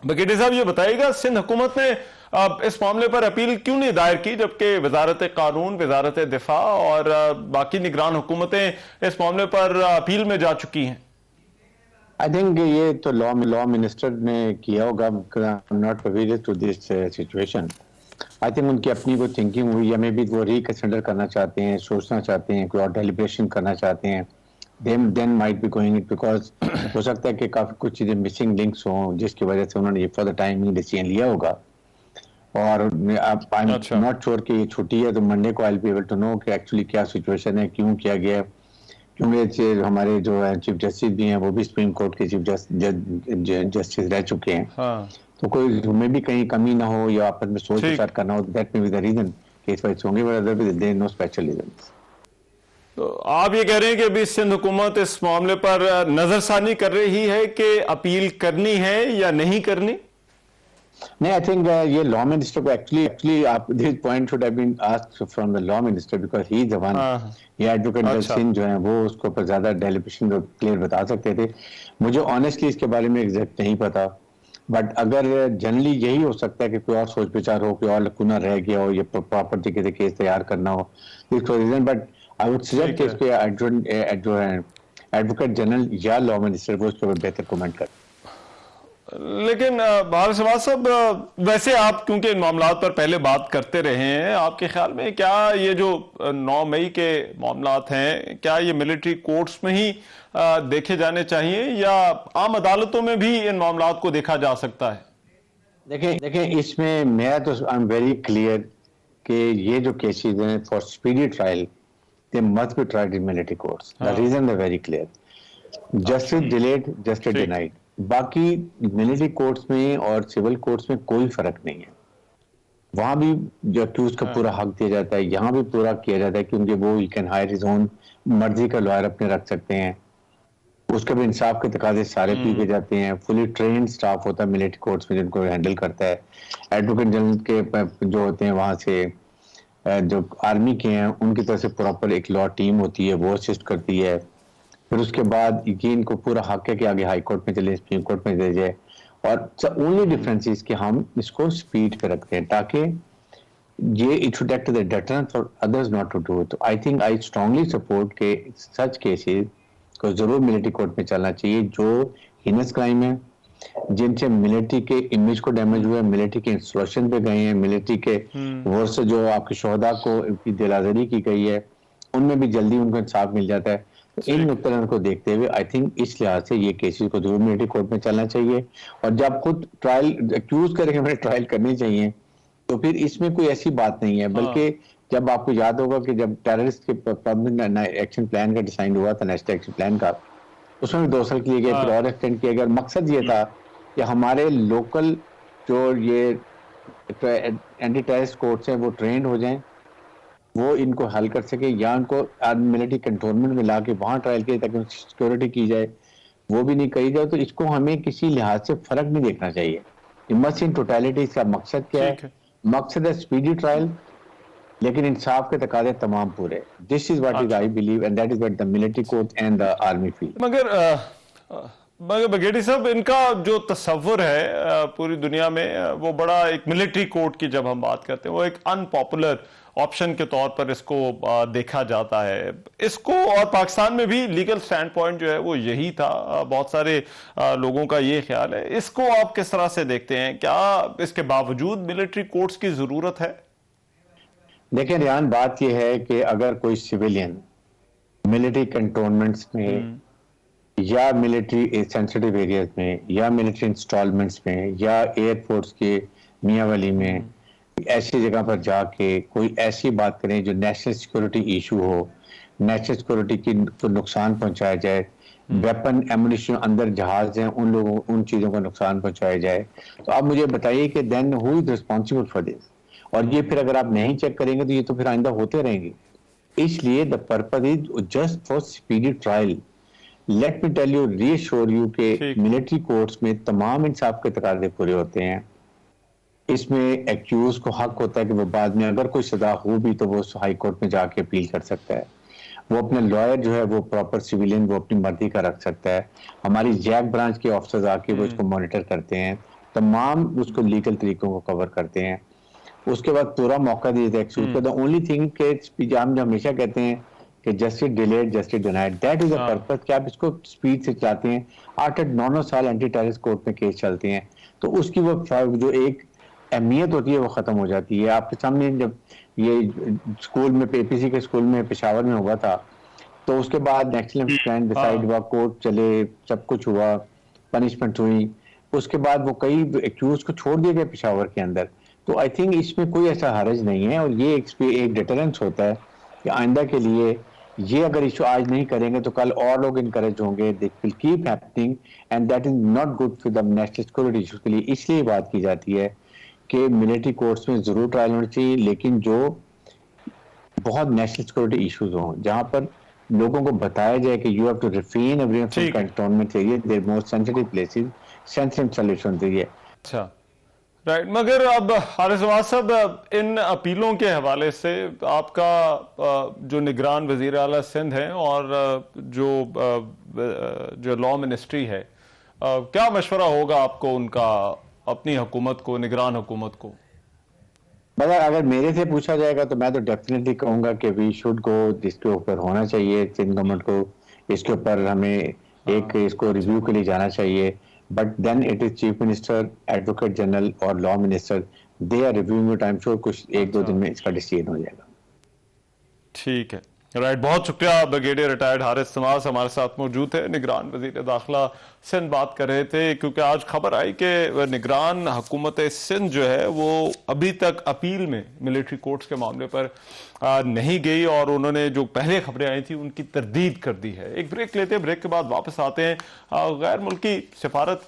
बगेटी साहब ये बताइएगा, सिंध हुकूमत ने इस मामले पर अपील क्यों नहीं दायर की, जबकि वजारत कानून, वजारत दिफा और बाकी निगरान हुकूमतें इस मामले पर अपील में जा चुकी हैं? आई थिंक ये तो लॉ मिनिस्टर ने किया होगा, not privilege to this situation. I think उनकी अपनी कोई थिंकिंग हुई, या मे बी वो रिकंसिडर करना चाहते हैं, सोचना चाहते हैं, कोई और डेलिब्रेशन करना चाहते हैं, then might be going it, because हो सकता है कि काफी कुछ चीजें मिसिंग लिंक्स हों जिसकी वजह से उन्होंने ये फॉर द टाइम ही डिसीजन लिया होगा। और अब आई एम अच्छा। नॉट श्योर कि ये छुट्टी है तो मंडे को I will be able to know कि एक्चुअली क्या सिचुएशन है, क्यों किया गया। क्योंकि हमारे जो है चीफ जस्टिस भी हैं, वो भी सुप्रीम कोर्ट के चीफ जस्टिस रह चुके हैं। हाँ, तो कोई में भी कहीं कमी ना हो या आपस में सोच विचार ठीक। करना हो, that may be the reason case wise होंगे, but otherwise there no special reason. तो आप ये कह रहे हैं कि अभी सिंध हुकूमत इस मामले पर नजरसानी कर रही है कि अपील करनी है या नहीं करनी? नहीं, आई थिंक ये लॉ मिनिस्टर को एक्चुअली आप this point should have been asked from the law minister, because he is the one. हाँ। ये एडवोकेट जज अच्छा। सिंह जो है वो उसको पर ज्यादा डेलिब्रेशन क्लियर बता सकते थे। मुझे ऑनेस्टली इसके बारे में एग्जैक्ट नहीं पता, बट अगर जनरली यही हो सकता है कि कोई और सोच विचार हो, कोई और लकुना रह गया हो, या प्रॉपर तरीके से केस तैयार करना हो, this reason. But I would suggest ठीक कि है। इस पे जो है एडवोकेट जनरल या लॉ मिनिस्टर वो इसके ऊपर बेहतर कमेंट कर। लेकिन बाहर शहबाज साहब, वैसे आप क्योंकि इन मामलात पर पहले बात करते रहे हैं, आपके ख्याल में क्या ये जो 9 मई के मामलात हैं, क्या ये मिलिट्री कोर्ट्स में ही देखे जाने चाहिए या आम अदालतों में भी इन मामलात को देखा जा सकता है? देखें इसमें मैं तो आई एम वेरी क्लियर कि ये जो केसेस हैं for speedy trial they must be tried in military courts. The हाँ। Reason is very clear, justice delayed justice ठीक। डिनाइड। बाकी मिलिट्री कोर्ट्स में और सिविल कोर्ट्स में कोई फर्क नहीं है, वहां भी जो अक्यूज का हाँ। पूरा हक दिया जाता है, यहाँ भी पूरा किया जाता है, क्योंकि वो you can hire his own मर्जी का लॉयर अपने रख सकते हैं, उसके भी इंसाफ के तकाजे सारे पी जाते हैं, फुली ट्रेन स्टाफ होता है मिलिट्री कोर्ट्स में जिनको हैंडल करता है। एडवोकेट जनरल के जो होते हैं वहां से जो आर्मी के हैं उनकी तरफ से प्रॉपर एक लॉ टीम होती है, वो असिस्ट करती है। फिर उसके बाद ये इनको पूरा हक है कि आगे हाई कोर्ट में चले, सुप्रीम कोर्ट में दे जाए। और ओनली डिफरेंस इज कि हम इसको स्पीड पे रखते हैं ताकि ये it should act the deterrent for others not to do. तो I think I strongly support के सच केसेस को जरूर मिलिट्री कोर्ट में चलना चाहिए, जो हिनस क्राइम है, जिनसे मिलिट्री के इमेज को डैमेज हुआ है, मिलिट्री के इंस्ट्रक्शन पे गए हैं, मिलिट्री के वर्ष जो आपके शोहदा को की दिलाजरी की गई है, उनमें भी जल्दी उनको इंसाफ मिल जाता है। तो इन नुक्तों को देखते हुए आई थिंक इस लिहाज से ये केसेस को जरूर मिलिट्री कोर्ट में चलना चाहिए। और जब खुद ट्रायल एक्यूज करेंगे हमें ट्रायल करनी चाहिए, तो फिर इसमें कोई ऐसी बात नहीं है। बल्कि जब आपको याद होगा कि जब टेररिस्ट के पब्लिक एक्शन प्लान का डिसाइड हुआ था, नेशनल एक्शन प्लान का, उसमें भी 2 साल के लिए गए, फिर और एक्सटेंड किया गया। मकसद ये था कि हमारे लोकल जो ये एंटी टेररिस्ट कोर्ट्स हैं वो ट्रेंड हो जाएं, वो इनको हल कर सके, या उनको मिलिट्री कंटोनमेंट में ला के वहां ट्रायल किए ताकि सिक्योरिटी की जाए, वो भी नहीं कही जाए। तो इसको हमें किसी लिहाज से फर्क नहीं देखना चाहिए। मस्ट इन टोटलिटी इसका मकसद क्या है? मकसद है स्पीडी ट्रायल, लेकिन इंसाफ के तकाजे तमाम पूरे। This is what is I believe and that is what the military court and the army feel. मगर बगेटी साहब, इनका जो तस्वुर है पूरी दुनिया में, वो बड़ा एक मिलिट्री कोर्ट की जब हम बात करते हैं, वो एक अनपॉपुलर ऑप्शन के तौर पर इसको देखा जाता है। इसको, और पाकिस्तान में भी लीगल स्टैंड पॉइंट जो है वो यही था, बहुत सारे लोगों का ये ख्याल है। इसको आप किस तरह से देखते हैं? क्या इसके बावजूद मिलिट्री कोर्ट्स की जरूरत है? देखिए रियान, बात यह है कि अगर कोई सिविलियन मिलिट्री कंटोनमेंट्स में या मिलिट्री सेंसिटिव एरियाज में या मिलिट्री इंस्टॉलमेंट्स में या एयरफोर्स के मियाँवली में ऐसी जगह पर जाके कोई ऐसी बात करें जो नेशनल सिक्योरिटी इशू हो, नेशनल सिक्योरिटी की को नुकसान पहुंचाया जाए, वेपन एमुनिशन अंदर जहाज हैं उन लोगों उन चीज़ों को नुकसान पहुंचाया जाए, तो आप मुझे बताइए कि then who is responsible for this? और ये फिर अगर आप नहीं चेक करेंगे तो ये तो फिर आइंदा होते रहेंगे। इसलिए the purpose is just for speedy trial. Let me tell you, reassure you के मिलिट्री कोर्ट्स में तमाम इंसाफ के तकाजे पूरे होते हैं। इसमें एक्यूज को हक होता है कि वो बाद में अगर कोई सजा हो भी तो वो हाई कोर्ट में जाके अपील कर सकता है। वो अपना लॉयर जो है वो प्रॉपर सिविलियन वो अपनी मर्जी का रख सकता है। हमारी जैक ब्रांच के ऑफिसर्स आके वो इसको मॉनिटर करते हैं, तमाम उसको लीगल तरीकों को कवर करते हैं। उसके बाद पूरा मौका दिया था एक्सक्यूज को। द ओनली थिंग के हम जो हमेशा कहते हैं कि justice delayed justice denied, that is a purpose कि आप इसको स्पीड से चलाते हैं। 8-9 साल एंटी टेररिस्ट कोर्ट में केस चलते हैं, तो उसकी वो जो एक अहमियत होती है वो खत्म हो जाती है। आपके सामने जब ये स्कूल में एपीसी के स्कूल में पेशावर में हुआ था, तो उसके बाद नेक्स्ट स्टैंड डिसाइड हुआ, कोर्ट चले, सब कुछ हुआ, पनिशमेंट हुई, उसके बाद वो कई एक्यूज को छोड़ दिया गया पेशावर के अंदर। तो आई थिंक इसमें कोई ऐसा हर्ज नहीं है, और ये एक डिटरेंस होता है कि आइंदा के लिए ये अगर इशू आज नहीं करेंगे तो कल और लोग इनकरेज होंगे, they will keep happening, and that is not good for the national security issues के लिए। इसलिए बात की जाती है कि मिलिट्री कोर्ट्स में जरूर ट्रायल होनी चाहिए, लेकिन जो बहुत नेशनल सिक्योरिटी इश्यूज हों, जहां पर लोगों को बताया जाए कि you have to refrain everyone from cantonment area, there most sensitive places, sensitive solution चाहिए। अच्छा, राइट। मगर अब हारिस नवाज साहब, इन अपीलों के हवाले से आपका जो निगरान वजीर आला सिंध है और जो लॉ मिनिस्ट्री है, क्या मशवरा होगा आपको उनका अपनी हुकूमत को, निगरान हुकूमत को? मगर अगर मेरे से पूछा जाएगा तो मैं तो डेफिनेटली कहूंगा कि वी शुड गो, इसके ऊपर होना चाहिए सिंध गवर्नमेंट को, इसके ऊपर हमें एक इसको रिव्यू के लिए जाना चाहिए। But then it is chief minister, advocate general और law minister, they are reviewing it. I am sure कुछ 1-2 दिन में इसका डिसीजन हो जाएगा। ठीक है, राइट। बहुत शुक्रिया। ब्रिगेडियर रिटायर्ड हारिस नवाज हमारे साथ मौजूद थे, निगरान वजीर दाखिला सिंध बात कर रहे थे, क्योंकि आज खबर आई कि निगरान हुकूमत सिंध जो है वो अभी तक अपील में मिलिट्री कोर्ट्स के मामले पर नहीं गई, और उन्होंने जो पहले खबरें आई थी उनकी तरदीद कर दी है। एक ब्रेक लेते हैं, ब्रेक के बाद वापस आते हैं। गैर मुल्की सिफारत